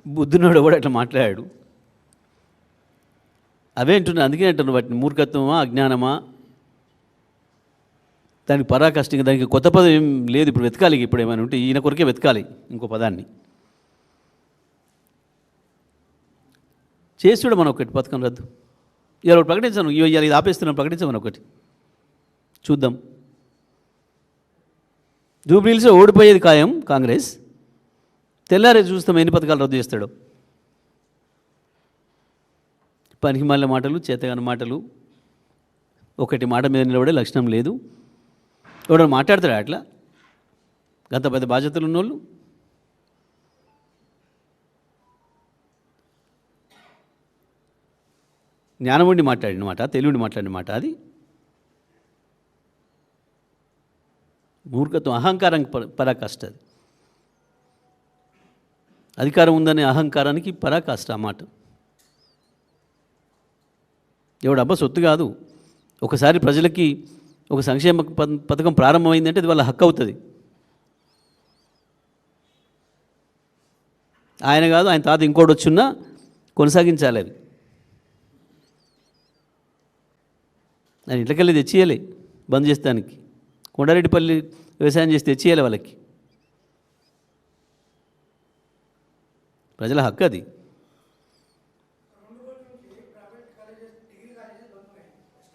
బుద్ధునోడు కూడా అట్లా మాట్లాడాడు. అవే అంటున్నా, అందుకే అంటున్నాను వాటిని మూర్ఖత్వమా అజ్ఞానమా, దానికి పరాకష్టంగా దానికి కొత్త పదం ఏం లేదు. ఇప్పుడు వెతకాలి, ఇప్పుడు ఏమైనా ఉంటే ఈయన కొరకే వెతకాలి ఇంకో పదాన్ని. చేసి చూడ మనం ఒకటి పథకం రద్దు ఇలా ఒకటి ప్రకటించాను, ఇవాళ ఇది ఆపేస్తున్నాను ప్రకటించామని ఒకటి చూద్దాం. జూబ్లీహిల్స్లో ఓడిపోయేది ఖాయం కాంగ్రెస్, తెల్లారే చూస్తాం ఎన్ని పథకాలు రద్దు చేస్తాడో. పనికి మాలిన మాటలు, చేతగాని మాటలు, ఒకటి మాట మీద నిలబడే లక్షణం లేదు. ఎవడో మాట్లాడతాడు అట్లా, గంత పెద్ద బాధ్యతలు ఉన్నోళ్ళు. జ్ఞానం ఉండి మాట్లాడిన మాట, తెలివిండి మాట్లాడిన మాట అది. మూర్ఖత్వం, అహంకారానికి పరాకాష్ట అది. అధికారం ఉందనే అహంకారానికి పరాకాష్ట ఆ మాట. ఎవడబ్బా సొత్తు కాదు. ఒకసారి ప్రజలకి ఒక సంక్షేమ పథకం ప్రారంభమైందంటే అది వాళ్ళ హక్కు అవుతుంది. ఆయన కాదు, ఆయన తాత ఇంకోటి వచ్చున్నా కొనసాగించాలి అది. ఆయన ఇంట్లోకెళ్ళి తెచ్చియాలి బంద్ చేస్తానికి. కొండారెడ్డిపల్లి వ్యవసాయం చేసి తెచ్చియాలి వాళ్ళకి. ప్రజల హక్కు అది.